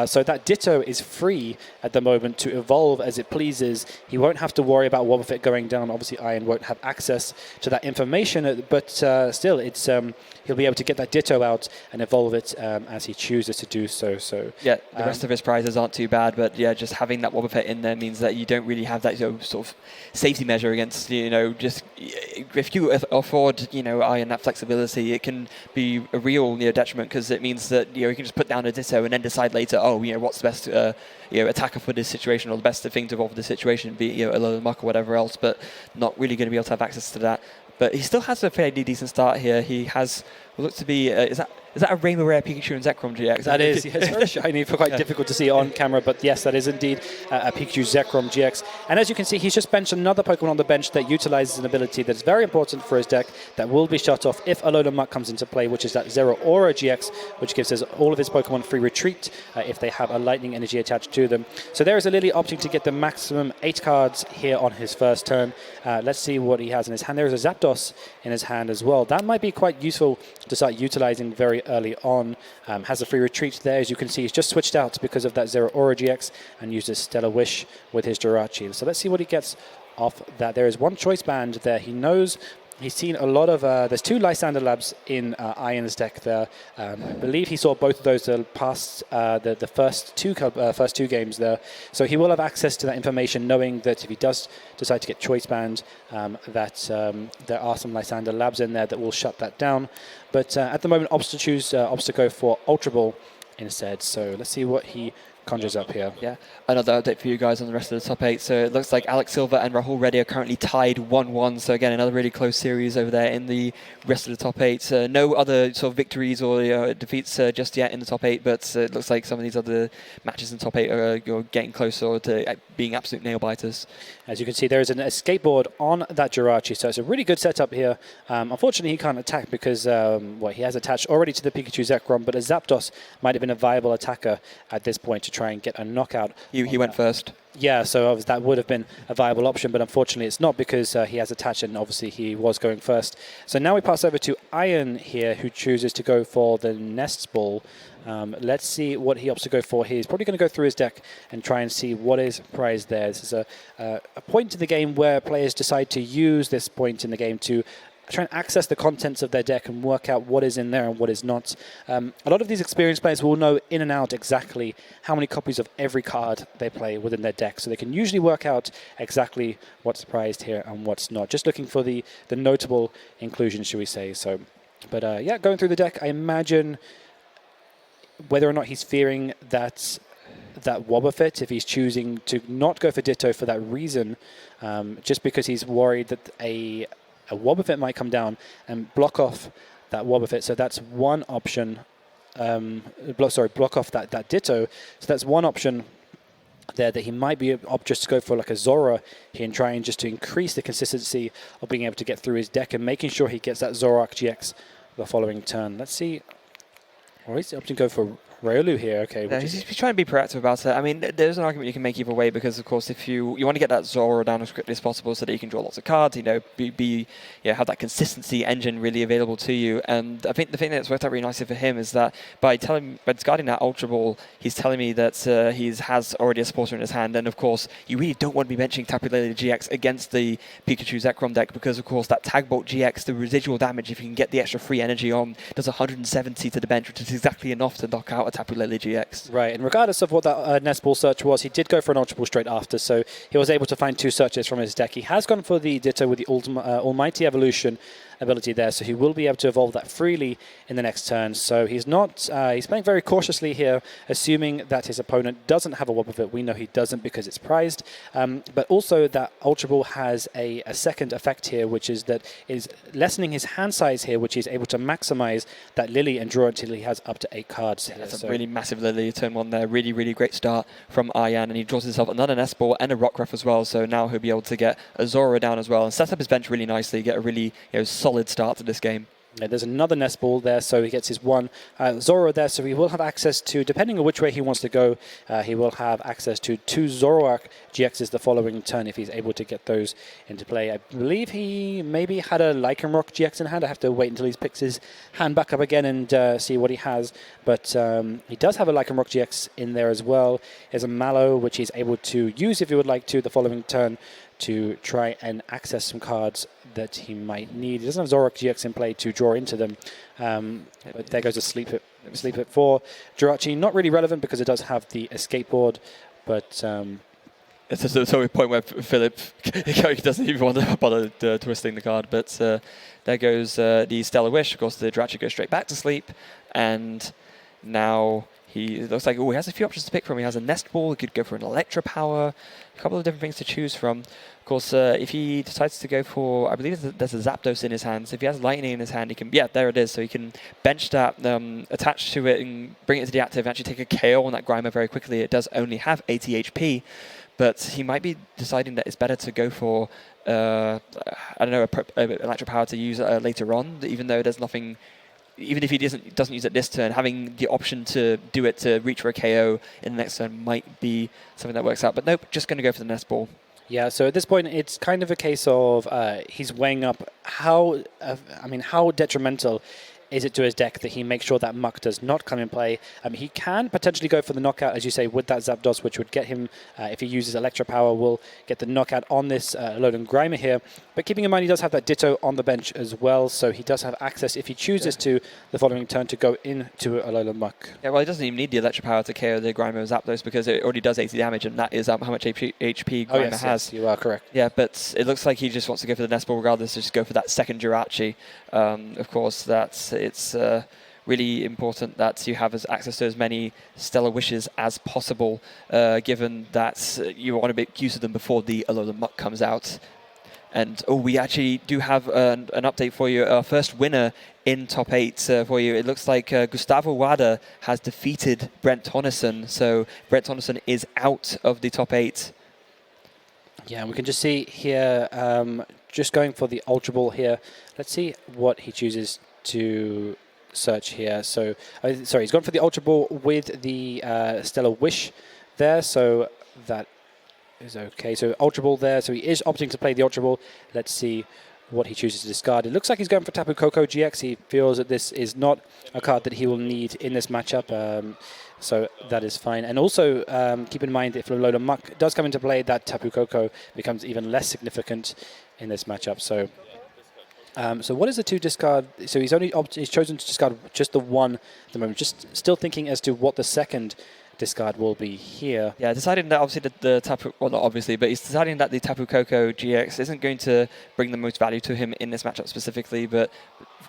[SPEAKER 2] So that Ditto is free at the moment to evolve as it pleases. He won't have to worry about Wobbuffet going down. Obviously, Arjan won't have access to that information, but still, it's he'll be able to get that Ditto out and evolve it as he chooses to do so. So
[SPEAKER 1] yeah, the rest of his prizes aren't too bad, but yeah, just having that Wobbuffet in there means that you don't really have that sort of safety measure against just if you afford Arjan that flexibility, it can be a real detriment, because it means that you can just put down a Ditto and then decide later, what's the best attacker for this situation, or the best thing to evolve for this situation, be it a Alolan Muck or whatever else, but not really going to be able to have access to that. But he still has a fairly decent start here. He has what looks to be is that Is that a Rainbow Rare Pikachu and Zekrom GX?
[SPEAKER 2] That is, it's very shiny, quite difficult to see on camera, but yes, that is indeed a Pikachu Zekrom GX. And as you can see, he's just benched another Pokemon on the bench that utilizes an ability that's very important for his deck that will be shut off if Alolan Muck comes into play, which is that Zero Aura GX, which gives us all of his Pokemon free retreat if they have a lightning energy attached to them. So there is a Lily opting to get the maximum 8 cards here on his first turn. Let's see what he has in his hand. There is a Zapdos in his hand as well. That might be quite useful to start utilizing very early on. Has a free retreat there. As you can see, he's just switched out because of that Zero Aura GX and used his Stellar Wish with his Jirachi. So let's see what he gets off that. There is one choice band there. He knows he's seen a lot of... there's 2 Lysander Labs in Arjan's deck there. I believe he saw both of those past the first two games there. So he will have access to that information, knowing that if he does decide to get choice banned, that there are some Lysander Labs in there that will shut that down. But at the moment, opts to go for Ultra Ball instead. So let's see what he conjures up here.
[SPEAKER 1] Yeah, another update for you guys on the rest of the top 8. So it looks like Alex Silva and Rahul Reddy are currently tied 1-1. So again, another really close series over there in the rest of the top 8. No other sort of victories or defeats just yet in the top 8, but it looks like some of these other matches in the top 8 are getting closer to being absolute nail biters.
[SPEAKER 2] As you can see, there is an escape board on that Jirachi, so it's a really good setup here. Unfortunately, he can't attack because he has attached already to the Pikachu Zekrom, but a Zapdos might have been a viable attacker at this point to try and get a knockout.
[SPEAKER 1] He went first.
[SPEAKER 2] Yeah, so that would have been a viable option, but unfortunately it's not because he has attached and obviously he was going first. So now we pass over to Arjan here, who chooses to go for the Nest Ball. Let's see what he opts to go for here. He's probably going to go through his deck and try and see what is prized there. This is a point in the game where players decide to use this point in the game to try and access the contents of their deck and work out what is in there and what is not. A lot of these experienced players will know in and out exactly how many copies of every card they play within their deck, so they can usually work out exactly what's prized here and what's not. Just looking for the notable inclusion, should we say. So, but yeah, going through the deck, I imagine whether or not he's fearing that Wobbuffet, if he's choosing to not go for Ditto for that reason, just because he's worried that a Wobbuffet might come down and block off that Wobbuffet. So that's one option. Block off that Ditto. So that's one option there that he might be opt just to go for like a Zora here and trying just to increase the consistency of being able to get through his deck and making sure he gets that Zoroark GX the following turn. Let's see. Or is he opting to go for Riolu here? Okay.
[SPEAKER 1] Yeah, he's trying to be proactive about it. I mean, there's an argument you can make either way because, of course, if you want to get that Zora down as quickly as possible so that you can draw lots of cards, have that consistency engine really available to you. And I think the thing that's worked out really nicely for him is that by discarding that Ultra Ball, he's telling me that he has already a supporter in his hand. And, of course, you really don't want to be benching Tapu Lele GX against the Pikachu Zekrom deck because, of course, that Tag Bolt GX, the residual damage, if you can get the extra free energy on, does 170 to the bench, which is exactly enough to knock out Tapu Lele GX.
[SPEAKER 2] Right, and regardless of what that Nest Ball search was, he did go for an Ultra Ball straight after, so he was able to find 2 searches from his deck. He has gone for the Ditto with the Almighty Evolution ability there, so he will be able to evolve that freely in the next turn. So he's not he's playing very cautiously here, assuming that his opponent doesn't have a Wobbuffet. We know he doesn't because it's prized, but also that Ultra Ball has a second effect here, which is that is lessening his hand size here, which is able to maximize that Lily and draw until he has up to 8 cards.
[SPEAKER 1] Yeah, that's a really massive Lily turn 1 there. Really, really great start from Arjan, and he draws himself another Nest Ball and a Rockruff as well. So now he'll be able to get a Zora down as well and set up his bench really nicely, get a really solid start to this game.
[SPEAKER 2] Yeah, there's another Nest Ball there, so he gets his one Zora there, so he will have access to, depending on which way he wants to go, he will have access to 2 Zoroark GXs the following turn if he's able to get those into play. I believe he maybe had a Lycanroc GX in hand. I have to wait until he picks his hand back up again and see what he has, but he does have a Lycanroc GX in there as well. There's a Mallow, which he's able to use if he would like to the following turn to try and access some cards that he might need. He doesn't have Zoroark GX in play to draw into them. But there goes a Sleep It for Jirachi. Not really relevant because it does have the escape board, but...
[SPEAKER 1] It's just a point where Philipp he doesn't even want to bother twisting the card, but there goes the Stellar Wish. Of course, the Jirachi goes straight back to sleep, and now He looks like, he has a few options to pick from. He has a Nest Ball, he could go for an Electro Power, a couple of different things to choose from. Of course, if he decides to go for, I believe there's a Zapdos in his hands. If he has Lightning in his hand, he can, yeah, there it is. So he can bench that, attach to it and bring it to the active, and actually take a KO on that Grimer very quickly. It does only have 80 HP, but he might be deciding that it's better to go for, I don't know, an Electro Power to use later on, even though there's nothing. Even if he doesn't use it this turn, having the option to do it to reach for a KO in the next turn might be something that works out. But nope, just going to go for the Nest Ball.
[SPEAKER 2] Yeah, so at this point, it's kind of a case of he's weighing up how detrimental is it to his deck that he makes sure that Muck does not come in play. He can potentially go for the knockout, as you say, with that Zapdos, which would get him, if he uses Electro Power, will get the knockout on this Alolan Grimer here. But keeping in mind, he does have that Ditto on the bench as well, so he does have access, if he chooses to, the following turn to go into Alolan Muck.
[SPEAKER 1] Yeah, well, he doesn't even need the Electro Power to KO the Grimer Zapdos because it already does 80 damage, and that is how much HP Grimer has.
[SPEAKER 2] Yes, you are correct.
[SPEAKER 1] Yeah, but it looks like he just wants to go for the Nest Ball regardless, just go for that second Jirachi. Of course, it's really important that you have access to as many Stellar Wishes as possible, given that you want to make use of them before the Alolan Muck comes out. And we actually do have an update for you. Our first winner in top 8 for you. It looks like Gustavo Wada has defeated Brent Tonneson. So Brent Tonneson is out of the top 8.
[SPEAKER 2] Yeah, we can just see here, just going for the Ultra Ball here. Let's see what he chooses to search here. So, sorry, he's gone for the Ultra Ball with the Stellar Wish there. So that is okay. So Ultra Ball there. So he is opting to play the Ultra Ball. Let's see what he chooses to discard. It looks like he's going for Tapu Koko GX. He feels that this is not a card that he will need in this matchup. So that is fine. And also keep in mind, if Alolan Muck does come into play, that Tapu Koko becomes even less significant in this matchup. So so what is the 2 discard? So he's chosen to discard just the 1 at the moment. Just still thinking as to what the second discard will be here.
[SPEAKER 1] Yeah, deciding that obviously the Tapu, well, not obviously, but he's deciding that the Tapu Koko GX isn't going to bring the most value to him in this matchup specifically, but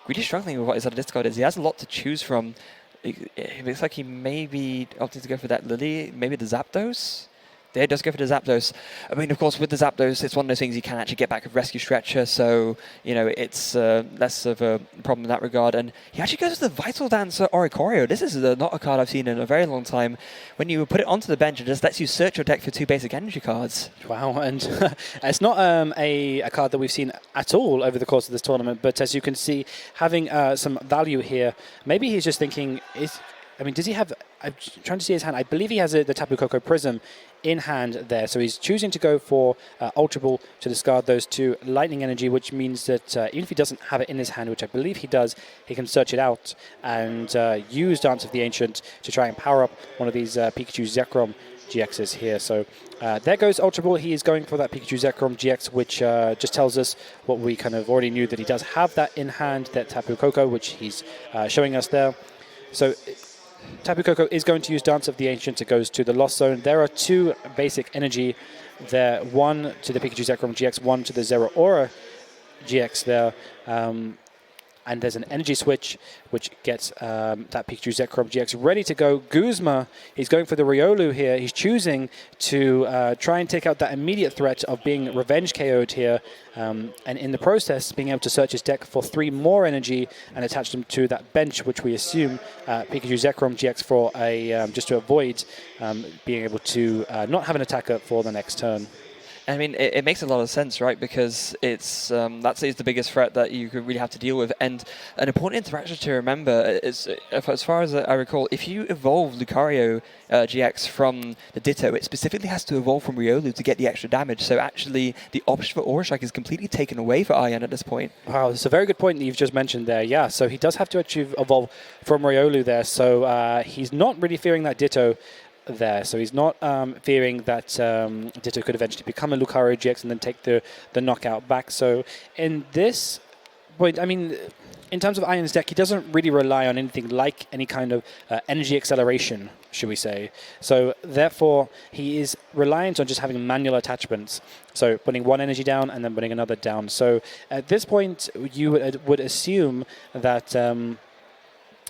[SPEAKER 1] really struggling with what his other discard is. He has a lot to choose from. It looks like he may be opting to go for that Lily, maybe the Zapdos. Yeah, he does go for the Zapdos. I mean, of course, with the Zapdos, it's one of those things you can actually get back with Rescue Stretcher, so, you know, it's less of a problem in that regard. And he actually goes to the Vital Dancer Oricorio. This is not a card I've seen in a very long time. When you put it onto the bench, it just lets you search your deck for 2 basic energy cards.
[SPEAKER 2] Wow, and it's not a card that we've seen at all over the course of this tournament, but as you can see, having some value here, maybe he's just thinking, does he have... I'm trying to see his hand. I believe he has the Tapu Koko Prism in hand there. So he's choosing to go for Ultra Ball to discard those 2 Lightning Energy, which means that even if he doesn't have it in his hand, which I believe he does, he can search it out and use Dance of the Ancient to try and power up one of these Pikachu Zekrom GXs here. So there goes Ultra Ball. He is going for that Pikachu Zekrom GX, which just tells us what we kind of already knew, that he does have that in hand, that Tapu Koko, which he's showing us there. So Tapu Koko is going to use Dance of the Ancient. It goes to the Lost Zone. There are 2 basic energy there. 1 to the Pikachu Zekrom GX, 1 to the Zero Aura GX there. And there's an energy switch, which gets that Pikachu Zekrom GX ready to go. Guzma, he's going for the Riolu here. He's choosing to try and take out that immediate threat of being revenge KO'd here. And in the process, being able to search his deck for 3 more energy and attach them to that bench, which we assume Pikachu Zekrom GX for just to avoid being able to not have an attacker for the next turn.
[SPEAKER 1] I mean, it makes a lot of sense, right? Because it's that's the biggest threat that you could really have to deal with. And an important interaction to remember is, as far as I recall, if you evolve Lucario GX from the Ditto, it specifically has to evolve from Riolu to get the extra damage. So actually, the option for Aura Strike is completely taken away for Arjan at this point.
[SPEAKER 2] Wow, it's a very good point that you've just mentioned there. Yeah, so he does have to actually evolve from Riolu there. So he's not really fearing that Ditto there. So he's not fearing that Ditto could eventually become a Lucario GX and then take the knockout back. So in this point, I mean, in terms of Arjan's deck, he doesn't really rely on anything like any kind of energy acceleration, should we say. So therefore, he is reliant on just having manual attachments. So putting 1 energy down and then putting another down. So at this point, you would assume that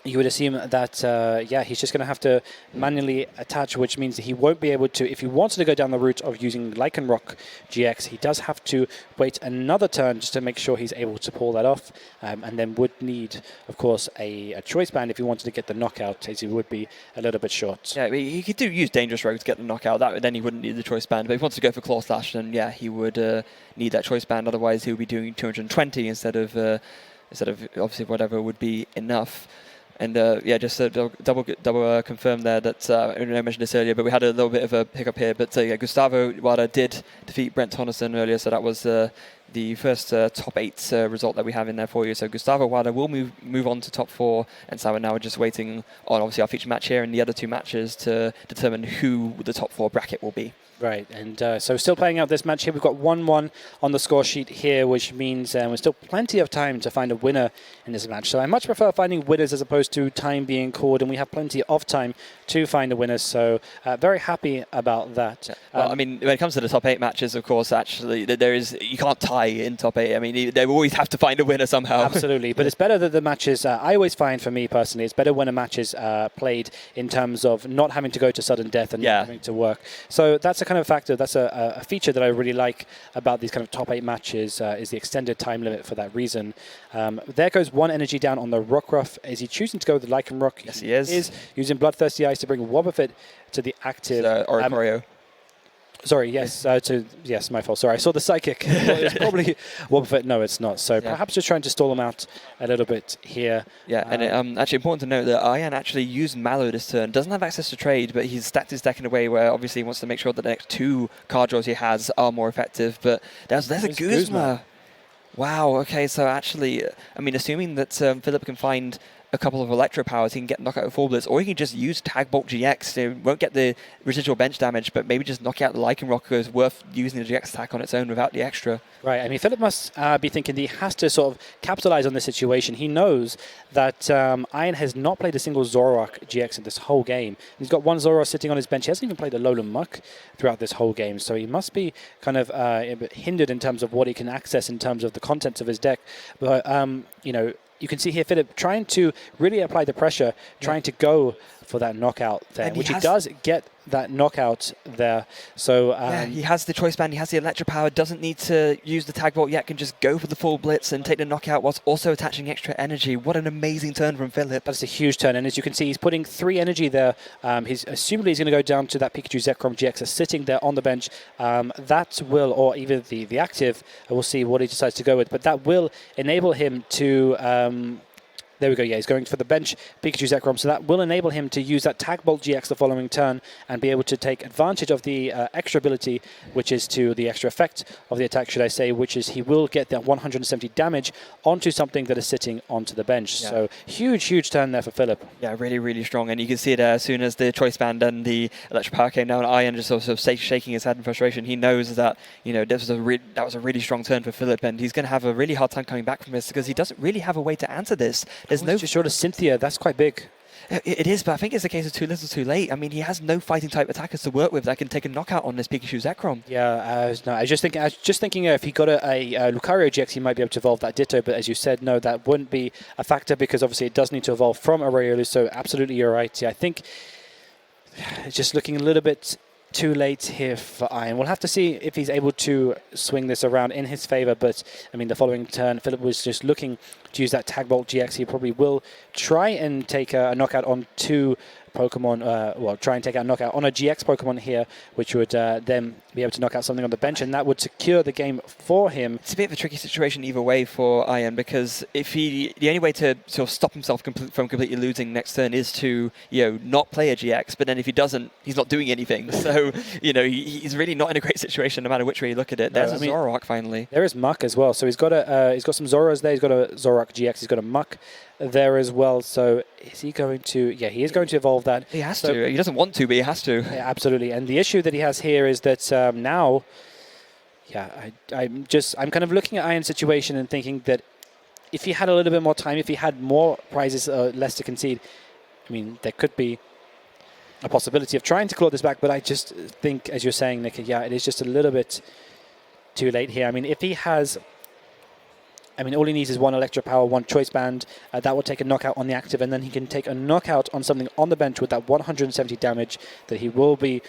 [SPEAKER 2] you would assume that, he's just going to have to manually attach, which means that he won't be able to, if he wanted to go down the route of using Lycanroc GX, he does have to wait another turn just to make sure he's able to pull that off, and then would need, of course, a choice band if he wanted to get the knockout, as he would be a little bit short.
[SPEAKER 1] Yeah, he could use Dangerous Rogue to get the knockout. Then he wouldn't need the choice band. But if he wants to go for Claw Slash, then yeah, he would need that choice band. Otherwise, he would be doing 220 instead of obviously whatever would be enough. And just to double confirm there that I mentioned this earlier, but we had a little bit of a hiccup here. But Gustavo Wada did defeat Brent Tonneson earlier, so that was the first top 8 result that we have in there for you. So Gustavo Wada will move on to top 4, and so we're now just waiting on obviously our feature match here and the other 2 matches to determine who the top 4 bracket will be.
[SPEAKER 2] Right, and so still playing out this match here. We've got 1-1 on the score sheet here, which means we're still plenty of time to find a winner in this match. So I much prefer finding winners as opposed to time being called, and we have plenty of time to find a winner. So very happy about that.
[SPEAKER 1] Yeah. Well, I mean, when it comes to the top 8 matches, of course, actually, you can't tie in top 8. I mean, they always have to find a winner somehow.
[SPEAKER 2] Absolutely, but it's better that the matches, I always find for me personally, it's better when a match is played in terms of not having to go to sudden death and not having to work. So that's a kind of factor, that's a feature that I really like about these kind of top 8 matches, is the extended time limit for that reason. There goes 1 energy down on the Rockruff. Is he choosing to go with the Lycanroc?
[SPEAKER 1] Yes, he is.
[SPEAKER 2] Using Bloodthirsty Eyes to bring Wobbuffet to the active.
[SPEAKER 1] Oricorio.
[SPEAKER 2] Sorry, yes, yes, my fault. Sorry, I saw the Psychic. It's probably Wobbuffet. No, it's not. So perhaps just trying to stall him out a little bit here.
[SPEAKER 1] Yeah, and actually important to note that Arjan actually used Mallow this turn. Doesn't have access to trade, but he's stacked his deck in a way where obviously he wants to make sure that the next 2 card draws he has are more effective. But there's a Guzma. Wow, okay, so actually, I mean, assuming that Philipp can find a couple of Electro Powers, he can get knockout with 4 Blitz, or he can just use Tag Bolt GX. So won't get the residual bench damage, but maybe just knock out the Lycanroc is worth using the GX attack on its own without the extra.
[SPEAKER 2] Right, I mean, Philipp must be thinking that he has to sort of capitalize on this situation. He knows that Arjan has not played a single Zoroark GX in this whole game. He's got 1 Zoroark sitting on his bench. He hasn't even played a Alolan Muck throughout this whole game, so he must be kind of hindered in terms of what he can access in terms of the contents of his deck. But, you can see here Philipp trying to really apply the pressure, trying to go for that knockout there, which he does get that knockout there. So
[SPEAKER 1] he has the choice band, he has the Electro Power, doesn't need to use the Tag Bolt yet, can just go for the full Blitz and take the knockout whilst also attaching extra energy. What an amazing turn from Philipp.
[SPEAKER 2] That's a huge turn, and as you can see, he's putting 3 energy there. He's assumably he's going to go down to that Pikachu Zekrom GX that's sitting there on the bench. That will, or even the active, we'll see what he decides to go with, but that will enable him to... there we go, yeah, he's going for the bench Pikachu Zekrom, so that will enable him to use that Tag Bolt GX the following turn and be able to take advantage of the extra ability, which is to the extra effect of the attack, should I say, which is he will get that 170 damage onto something that is sitting onto the bench. Yeah. So huge turn there for Philipp.
[SPEAKER 1] Yeah, really strong, and you can see it as soon as the choice band and the Electric Power came down, Arjan just sort of shaking his head in frustration. He knows that, that was a really strong turn for Philipp, and he's going to have a really hard time coming back from this because he doesn't really have a way to answer this. There's no
[SPEAKER 2] just short of Cynthia. That's quite big.
[SPEAKER 1] It is, but I think it's a case of too little, too late. I mean, he has no fighting type attackers to work with that can take a knockout on this Pikachu Zekrom.
[SPEAKER 2] Yeah, no, I was just thinking if he got a Lucario GX, he might be able to evolve that Ditto. But as you said, no, that wouldn't be a factor because obviously it does need to evolve from Aurelius. So absolutely, you're right. Yeah, I think it's just looking a little bit too late here for Arjan. We'll have to see if he's able to swing this around in his favor, but I mean the following turn Philipp was just looking to use that Tag Bolt GX. He probably will try and take a knockout on 2 Pokemon, try and take out a knockout on a GX Pokemon here, which would then be able to knock out something on the bench, and that would secure the game for him.
[SPEAKER 1] It's a bit of a tricky situation either way for Arjan, because if the only way to sort of stop himself from completely losing next turn is to not play a GX, but then if he doesn't, he's not doing anything. So he's really not in a great situation no matter which way you look at it. There's a Zoroark finally.
[SPEAKER 2] There is Muck as well, so he's got some Zoras there. He's got a Zoroark GX. He's got a Muck there as well. So is he going to? Yeah, he is going to evolve that.
[SPEAKER 1] He has to. He doesn't want to, but he has to.
[SPEAKER 2] Yeah, absolutely. And the issue that he has here is that now, I'm kind of looking at Arjan's situation and thinking that if he had a little bit more time, if he had more prizes less to concede, I mean, there could be a possibility of trying to claw this back. But I just think, as you're saying, Nick, it is just a little bit too late here. I mean, if he has I mean, all he needs is one Electro Power, one Choice Band. That will take a knockout on the active, and then he can take a knockout on something on the bench with that 170 damage that he will be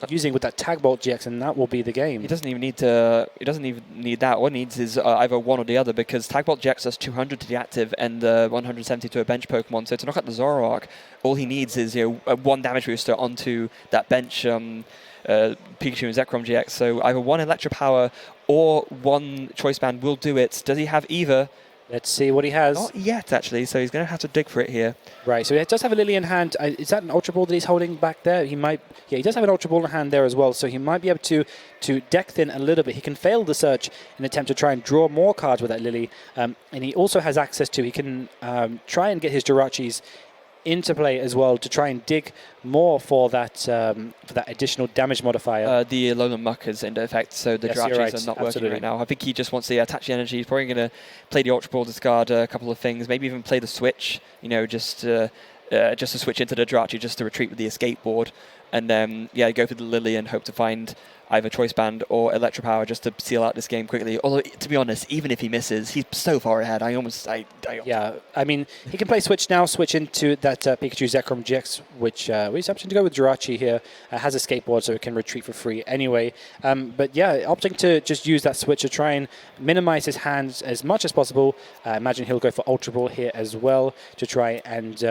[SPEAKER 2] using with that Tag Bolt GX, and that will be the game.
[SPEAKER 1] He doesn't even need to. He doesn't even need that. What he needs is either one or the other, because Tag Bolt GX does 200 to the active and 170 to a bench Pokemon. So to knock out the Zoroark, all he needs is one damage booster onto that bench Pikachu and Zekrom GX. So either one Electro Power or one Choice Band will do it. Does he have either?
[SPEAKER 2] Let's see what he has.
[SPEAKER 1] Not yet, actually, so he's going to have to dig for it here.
[SPEAKER 2] Right, so he does have a Lily in hand. Is that an Ultra Ball that he's holding back there? He might. Yeah, he does have an Ultra Ball in hand there as well, so he might be able to deck thin a little bit. He can fail the search in an attempt to try and draw more cards with that Lily. And he also has access to, he can try and get his Jirachis into play as well to try and dig more for that additional damage modifier.
[SPEAKER 1] The Alolan Muck is into effect, so the Jirachis are not working right now. I think he just wants to attach the energy. He's probably going to play the Ultra Ball, discard a couple of things, maybe even play the switch, just to switch into the Jirachi, just to retreat with the escape board, and then go for the Lily and hope to find either Choice Band or Electro Power just to seal out this game quickly. Although, to be honest, even if he misses, he's so far ahead. Yeah,
[SPEAKER 2] I mean, he can play switch now, switch into that Pikachu Zekrom GX, which he's opting to go with Jirachi here. Has a skateboard, so it can retreat for free anyway. But yeah, opting to just use that switch to try and minimize his hands as much as possible. Imagine he'll go for Ultra Ball here as well to try and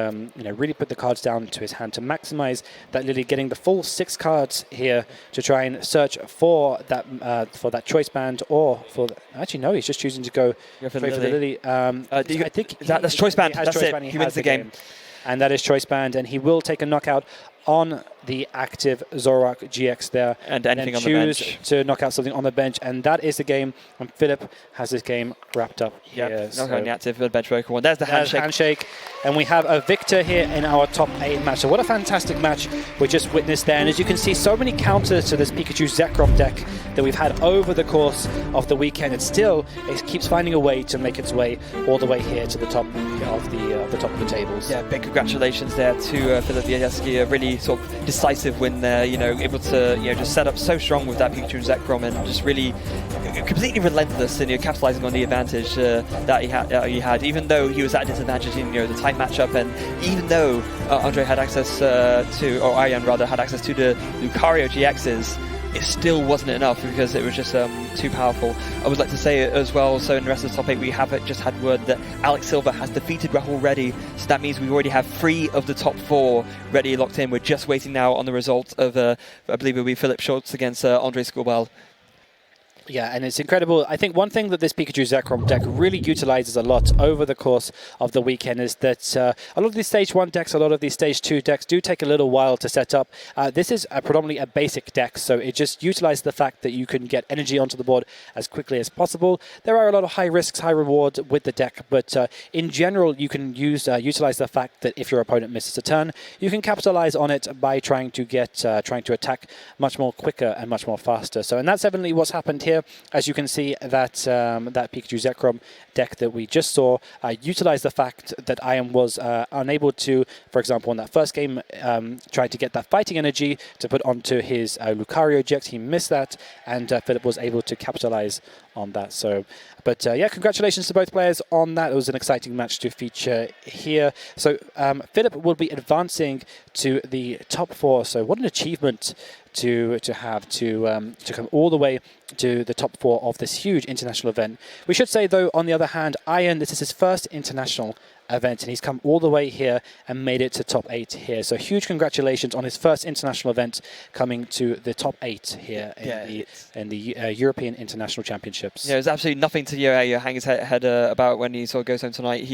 [SPEAKER 2] really put the cards down to his hand to maximize that Lily, getting the full 6 cards here to try and search for that Choice Band or for actually no, he's just choosing to go for the Lily.
[SPEAKER 1] I think that's Choice Band. That's it. He wins the game.
[SPEAKER 2] And that is Choice Band, and he will take a knockout on the active Zoroark GX there.
[SPEAKER 1] And anything on the bench.
[SPEAKER 2] Choose to knock out something on the bench, and that is the game. And Philipp has this game wrapped up here.
[SPEAKER 1] Knock out the active bench Pokemon. There's the handshake.
[SPEAKER 2] And we have a victor here in our top 8 match. So what a fantastic match we just witnessed there. And as you can see, so many counters to this Pikachu Zekrom deck that we've had over the course of the weekend. It keeps finding a way to make its way all the way here to the top of the tables.
[SPEAKER 1] Yeah, big congratulations there to Philipp Leciejewski. A really sort of decisive win there. Able to just set up so strong with that Pikachu Zekrom and just really completely relentless in capitalizing on the advantage that he had. Even though he was at a disadvantage in the tight matchup, and even though Andre had access or Arjan rather had access to the Lucario GXs, it still wasn't enough because it was just too powerful. I would like to say as well, so in the rest of the top 8 we have just had word that Alex Silva has defeated Rahul already, so that means we already have 3 of the top 4 ready locked in. We're just waiting now on the result of I believe it will be Philipp Schultz against Andre Skubal.
[SPEAKER 2] Yeah, and it's incredible. I think one thing that this Pikachu Zekrom deck really utilizes a lot over the course of the weekend is that a lot of these Stage 1 decks, a lot of these Stage 2 decks do take a little while to set up. This is predominantly a basic deck, so it just utilizes the fact that you can get energy onto the board as quickly as possible. There are a lot of high risks, high rewards with the deck, but in general, you can utilize the fact that if your opponent misses a turn, you can capitalize on it by trying to attack much more quicker and much more faster. So, and that's evidently what's happened here. As you can see, that Pikachu Zekrom deck that we just saw utilized the fact that Arjan was unable to, for example, in that first game, try to get that fighting energy to put onto his Lucario GX. He missed that, and Philipp was able to capitalize on that. So, but yeah, congratulations to both players on that. It was an exciting match to feature here. So Philipp will be advancing to the top 4. So what an achievement to come all the way to the top 4 of this huge international event. We should say, though, on the other hand, Arjan, this is his first international event, and he's come all the way here and made it to top 8 here. So huge congratulations on his first international event, coming to the top 8 here in the European International Championships.
[SPEAKER 1] Yeah, there's absolutely nothing to hang his head about when he sort of goes home tonight.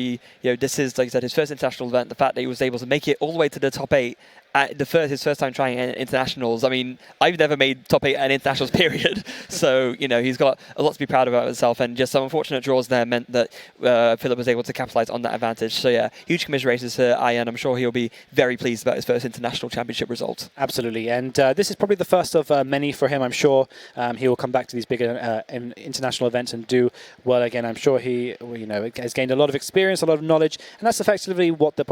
[SPEAKER 1] This is, like I said, his first international event. The fact that he was able to make it all the way to the top 8 at his first time trying internationals. I mean, I've never made top 8 at internationals, period. So, he's got a lot to be proud about himself, and just some unfortunate draws there meant that Philipp was able to capitalize on that advantage. So, yeah, huge commiserations to Arjan. I'm sure he'll be very pleased about his first international championship result.
[SPEAKER 2] Absolutely, and this is probably the first of many for him. I'm sure he will come back to these bigger international events and do well again. I'm sure he has gained a lot of experience, a lot of knowledge, and that's effectively what the